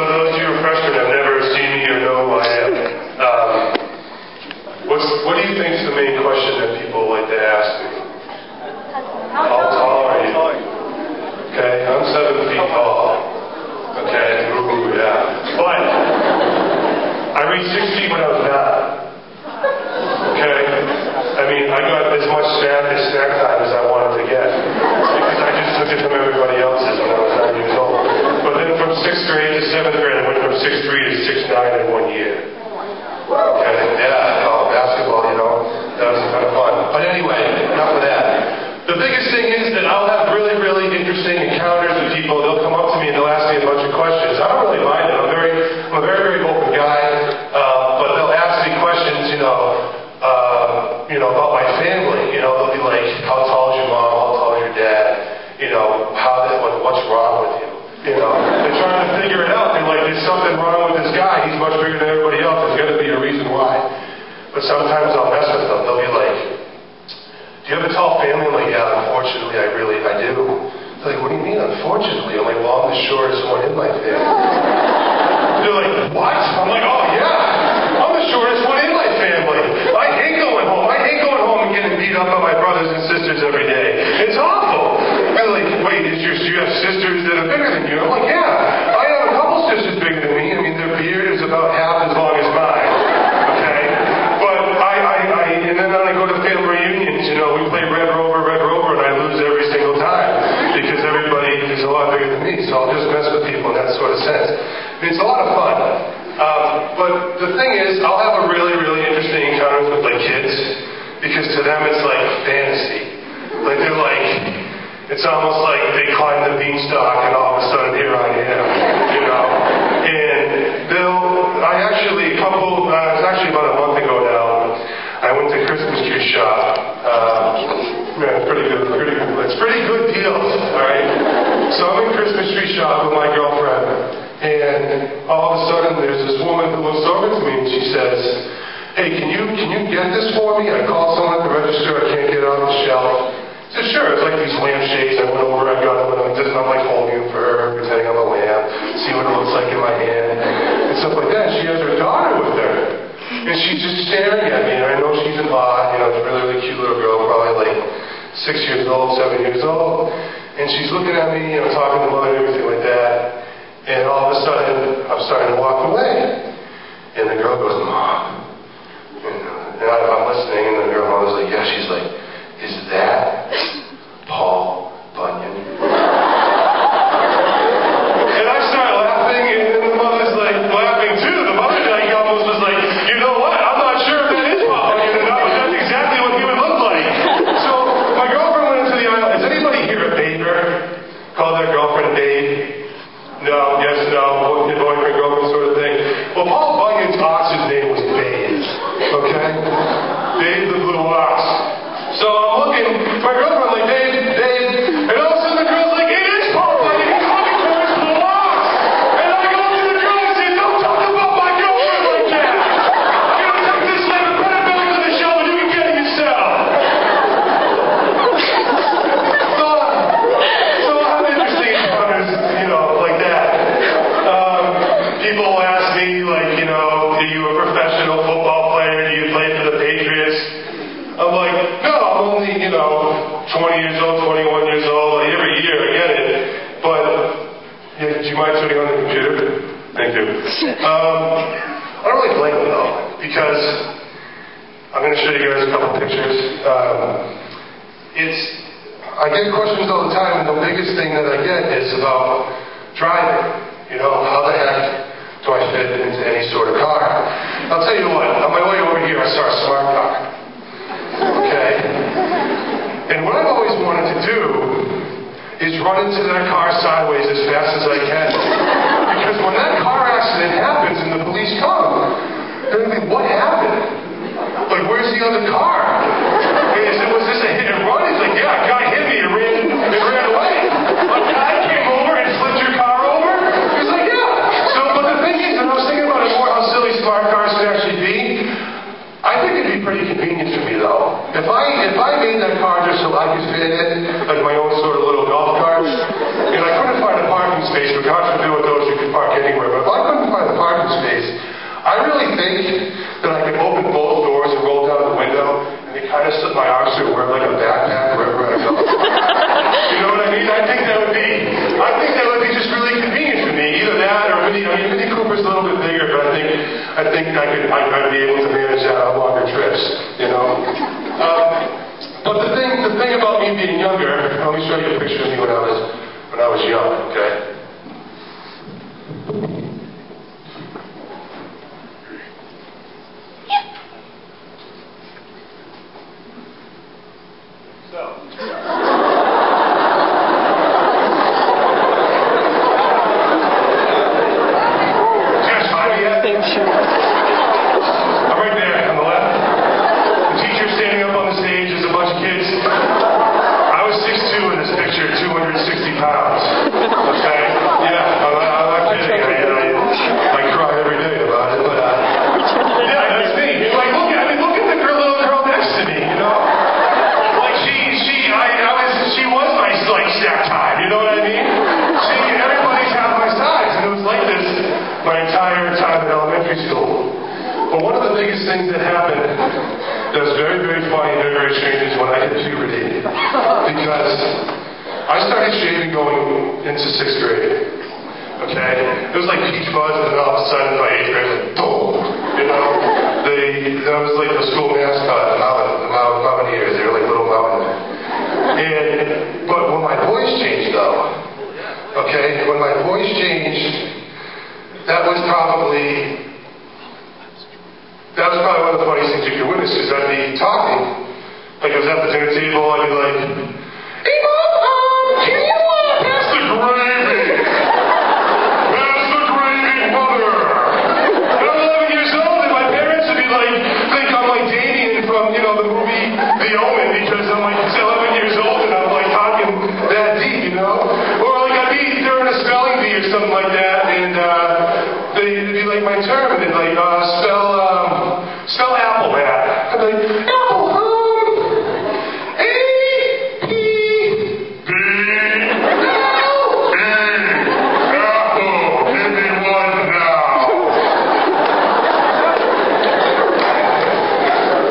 those of you who are freshmen have never seen me or know who I am. What do you think is the main question that people like to ask me? How tall are you? Okay, I'm 7 feet tall. Okay, ooh, yeah. But I reached 6 feet when I was 9. Okay? I mean, I got as much snack time as I wanted to get. Because I just took it from everybody else's when I was 9 years old. But then from 6th grade to 7th grade, I went from 6'3" to 6'9" in 1 year. Okay? Yeah, basketball, you know. That was kind of fun. But anyway, enough of that. The biggest thing is that I'll have really, really interesting encounters with people. They'll come up to me and they'll ask me a bunch of questions. I don't really mind it. I'm a very, very open guy. But they'll ask me questions, about my family. They'll be like, how tall is your mom? How tall is your dad? What's wrong with you? They're trying to figure it out. They're like, there's something wrong with this guy. He's much bigger than everybody else. There's got to be a reason why. But sometimes I'll mess with them. They'll be like, do you have a tall family? I'm like, yeah, unfortunately, I do. They're like, what do you mean, unfortunately? I'm like, well, I'm the shortest one in my family. They're like, what? I'm like, oh, yeah, I'm the shortest one in my family. I hate going home. I hate going home and getting beat up by my brothers and sisters every day. It's awful. They're like, wait, do you have sisters that are bigger than you? I'm like, yeah, I have a couple sisters bigger than me. I mean, their beard is about half as long as mine. Okay? But and then when I go to family reunions, we play Red Rover, and I lose every single time because everybody is a lot bigger than me. So I'll just mess with people in that sort of sense. I mean, it's a lot of fun. But the thing is, I'll have a really, really interesting encounters with my kids because to them it's like fantasy. Like they're like, it's almost like they climb the beanstalk and all of a sudden here I am, And it's actually about a month ago now, I went to Christmas tree shop. Man, pretty good. It's pretty good deals, all right? So I'm in Christmas tree shop with my girlfriend, and all of a sudden there's this woman who looks over to me and she says, hey, can you get this for me? I called someone at the register, I can't get it on the shelf. I said, sure. It's like these lampshades. I went over, I got them, and I'm like holding them for her, pretending I'm a lamp, see what it looks like in my hand, and stuff like that. She has her daughter with her. And she's just staring at me, and I know she's in awe, she's a really, really cute little girl, probably like 6 years old, 7 years old. And she's looking at me, talking to mother and everything like that. And all of a sudden, I'm starting to walk away. And the girl goes, Mom. And I'm listening, and the girl mother's like, yeah, she's like, is that Paul Bunyan? And I started laughing, and then the mother's like laughing too. The mother almost was like, you know what? I'm not sure if that is Paul Bunyan or not, but that's exactly what he would look like. So my girlfriend went into the aisle. Is anybody here a baber? Call their girlfriend babe? No, yes, no, boyfriend, girlfriend sort of thing. Well, Paul Bunyan's ox's name was Babe. Okay? Babe the Blue Ox. So I'm looking, my girlfriend like, Dave, and all of a sudden the girl's like, it is Paul Bunyan, he's looking for his blue ox. And I go to the girl and say, don't talk about my girlfriend like that. Take this like a credibility to the show and you can get it yourself. So I have interesting encounters, like that. People ask me, like, are you a professional football player? Do you play for the Patriots? I'm like, no, I'm only, 20 years old, 21 years old. Like every year, I get it. But, yeah, do you mind turning on the computer? Thank you. I don't really blame them, though, because I'm going to show you guys a couple pictures. I get questions all the time, and the biggest thing that I get is about driving. How the heck do I fit into any sort of car? I'll tell you what, on my way over here, I saw a smart car. Okay? And what I've always wanted to do is run into that car sideways as fast as I can. Because when that car accident happens and the police come, they're going to be, what happened? Like, where's the other car? Was this a hit and run? He's like, yeah, a guy hit me and ran away. A guy came over and flipped your car over? He's like, yeah. So, but the thing is, and I was thinking about it more, how silly smart cars could actually be. I think it'd be pretty convenient for me, though. If I made that car just so I could fit in it, like my own sort of little golf cart, and I couldn't find a parking space, but God forbid with those you could park anywhere, but if I big that I could open both doors and roll down the window, and they kind of slip my arms through and wear like a backpack wherever I go. You know what I mean? I think that would be just really convenient for me. Either that or Mini Cooper's a little bit bigger, but I think I'd be able to manage that on longer trips. You know. But the thing about me being younger, let me show you a picture of me when I was young. Okay. But one of the biggest things that happened that was very, very funny and very, very strange is when I hit puberty. Because I started shaving going into 6th grade. Okay? It was like peach fuzz, and then all of a sudden by 8th grade, like, boom! You know? That was like the school mascot, the Mountaineers. They were like little mountain. But when my voice changed, though, okay? When my voice changed, that was probably one of the funniest things you could witness, because I'd be talking, like I was at the dinner table, I'd be like, "Hey Mom, can you pass the gravy? Pass the gravy, Mother." And I'm 11 years old, and my parents would be like, think I'm like Damien from, the movie The Omen, because I'm like 11 years old, and I'm like talking that deep, Or like I'd be during a spelling bee or something like that, and they'd be like my term, and they'd like, spell apple, man. I'd be like, apple, A-P-P, apple, give me one now.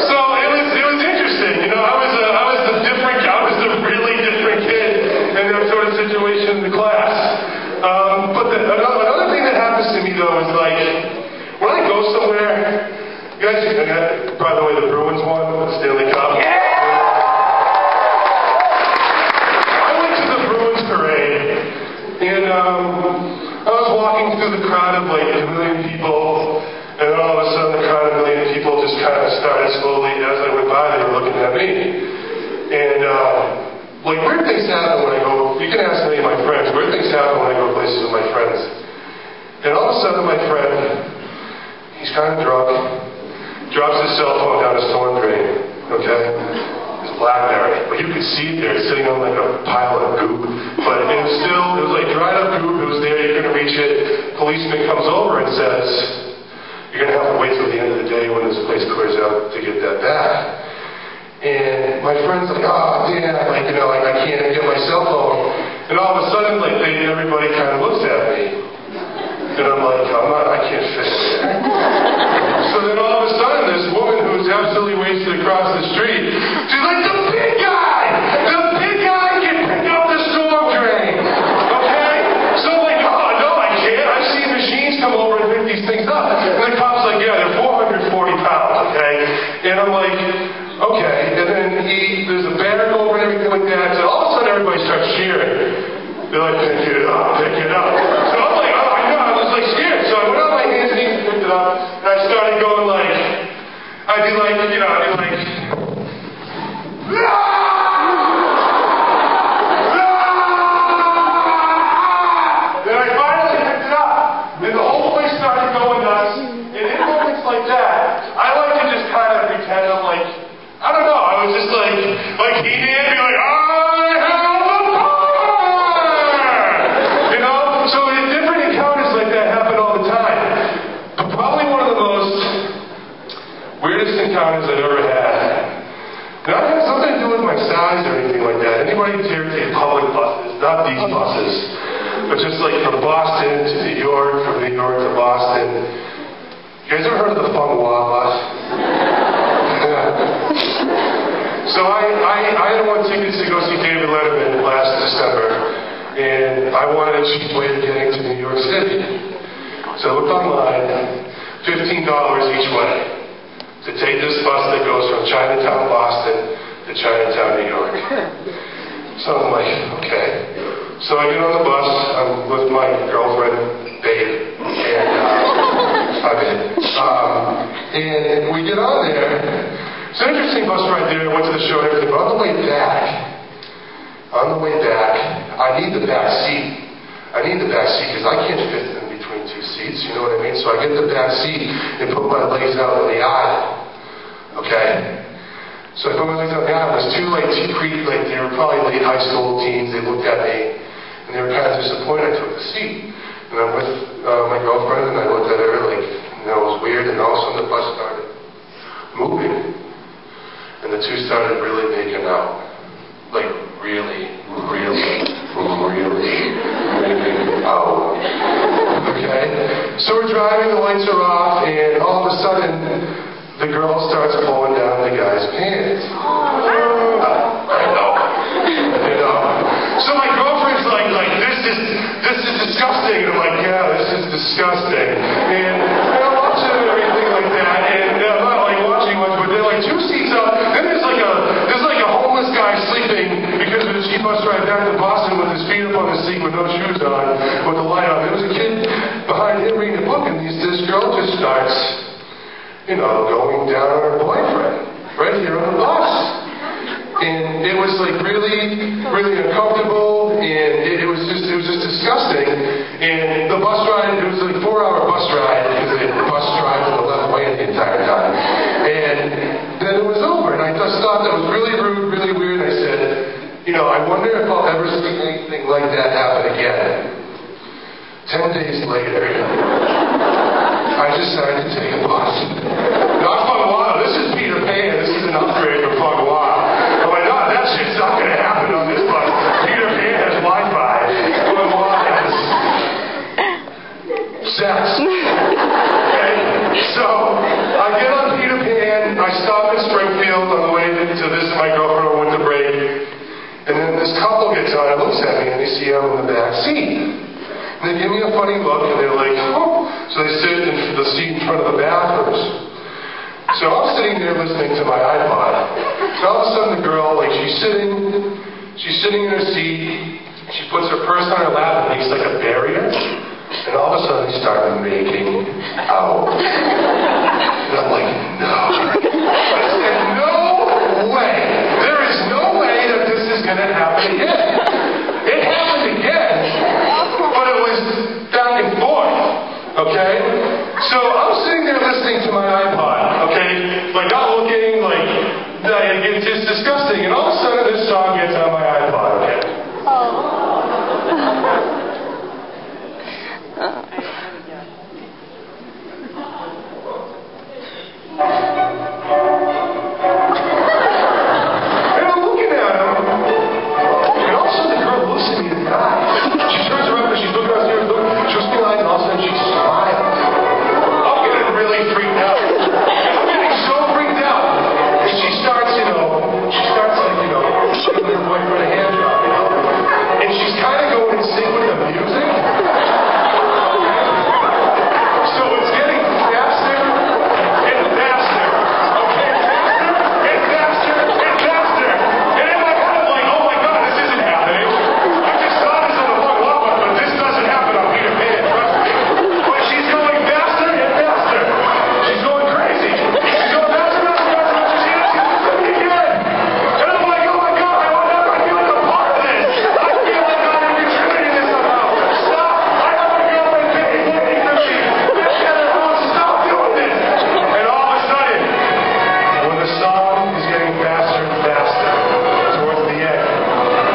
So it was interesting, I was the really different kid in that sort of situation in the class. But another thing that happens to me though is like, when I go somewhere, you guys, by the way, the Bruins won the Stanley Cup. Yeah! I went to the Bruins parade, and I was walking through the crowd of like 1 million people, and then all of a sudden the crowd of 1 million people just kind of started slowly, as I went by, they were looking at me. And like weird things happen when I go, you can ask any of my friends, weird things happen when I go places with my friends. And all of a sudden my friend, he's kind of drunk, drops his cell phone down a storm drain, okay? It's BlackBerry. But you could see it there, sitting on like a pile of goop. But it was like dried up goop, it was there, you couldn't reach it. Policeman comes over and says, you're going to have to wait till the end of the day when this place clears out to get that back. And my friend's like, oh, damn, like, I can't get my cell phone. And all of a sudden, like, everybody kind of looks at me. And I'm like, I can't fit in there. So then all of a sudden, this woman who's absolutely wasted across the street, she's like, the big guy can pick up the storm drain. Okay? So I'm like, oh, no, I can't. I've seen machines come over and pick these things up. And the cop's like, yeah, they're 440 pounds, okay? And I'm like, okay. And then there's a banner over and everything like that. So all of a sudden, everybody starts cheering. They're like, pick it up, pick it up. So I'm like, oh, I know, I was like scared. So I went on my hands and knees and picked it up, and I started going like, I'd be like, then I finally picked it up, and the whole place started going nuts, and in moments like that, I like to just kind of pretend I'm like, I don't know, I was just like he did, be like, I have the power! So different encounters like that happen all the time. But probably one of the most weirdest encounters I've ever had. Not have something to do with my size or anything like that. Anybody here take public buses, not these buses, but just like from Boston to New York, from New York to Boston. You guys ever heard of the Fung Wah bus? So I had won tickets to go see David Letterman last December, and I wanted a cheap way of getting to New York City. So I looked online, $15 each way to take this bus that goes from Chinatown, Boston to Chinatown, New York. So I'm like, okay. So I get on the bus, I'm with my girlfriend, Babe, and and we get on there. It's an interesting bus ride there. I went to the show and everything, but on the way back, I need the back seat. I need the back seat because I can't fit in between two seats, you know what I mean? So I get the back seat and put my legs out on the aisle. Okay? So I put my legs out on the aisle. There's two they were probably late high school teens. They looked at me and they were kind of disappointed I took the seat. And I'm with my girlfriend and I looked at her like, it was weird, and all of a sudden the bus started moving. And the two started really making out. Like, really making out. Okay? So we're driving, the lights are off, and all of a sudden, the girl starts pulling down the guy's pants. I know. So my girlfriend's like, this is disgusting. And I'm like, yeah, this is disgusting. And I'm watching and everything like that, and I'm not like watching much, but they're like 2 seats up. Then there's like a homeless guy sleeping because of the cheap bus ride back to Boston with his feet up on the seat with no shoes on, with the light on. There was a kid behind him reading a book, and this girl just starts, going down on her boyfriend right here on the bus. And it was like really uncomfortable, and it was just disgusting. And the bus ride, it was like a 4-hour bus ride because the bus drives in the left lane the entire time. And then it was over, and I just thought that was really rude, really weird. I said, I wonder if I'll ever see anything like that happen again. 10 days later, I decided to take a bus. Not Fung Wah, this is Peter Pan. This is an upgrade from Fung Wah. I'm like, no, that shit's not going to happen on this bus. Peter Pan has Wi-Fi. Fung Wah has sex. Okay? So, I get on Peter Pan. I stop in Springfield on the way to visit my girlfriend on winter break. And then this couple gets on and looks at me, and they see I'm in the back seat. And they give me a funny look, and they're like, oh. So they sit in the seat in front of the bathrooms. So I'm sitting there listening to my iPod. And all of a sudden the girl, she's sitting in her seat, she puts her purse on her lap and makes like a barrier. And all of a sudden they start making out. And I'm like, no. I said, no way. There is no way that this is going to happen again. It happened again, but it was back and forth. Okay? So I'm sitting there listening to my iPod, okay? Not looking, it's just disgusting. And all of a sudden this song gets on my iPod, okay? And I'm looking at him, and all of a sudden the girl looks at me in the eye. She turns around and she's looking upstairs, she looks me in the eyes, and all of a sudden she smiles. I'm getting really freaked out. I'm getting so freaked out. And she starts giving her boyfriend a hand job, And she's kind of going in sync with the music. So it's getting faster and faster. Okay, faster and faster and faster. And in my head, I'm like, oh my God, this isn't happening. I just saw this on the Fung Wah bus, but this doesn't happen on Peter Pan, trust me. But she's going faster and faster. She's going crazy. She's going faster and faster. She's doing it again. And I'm like, oh my God, I feel like a part of this. I feel like I'm contributing to this somehow. Stop. I have a girlfriend paying for me. Stop doing this. And all of a sudden, when the song is getting faster and faster, towards the end,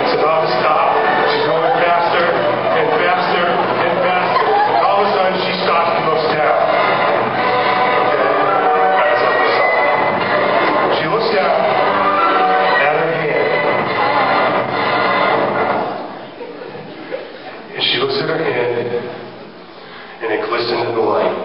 it's about to stop. She's going faster and faster and faster. And all of a sudden, she stops and looks down. Okay? That's how the song. She looks down at her hand. And she looks at her hand, and it glistens in the light.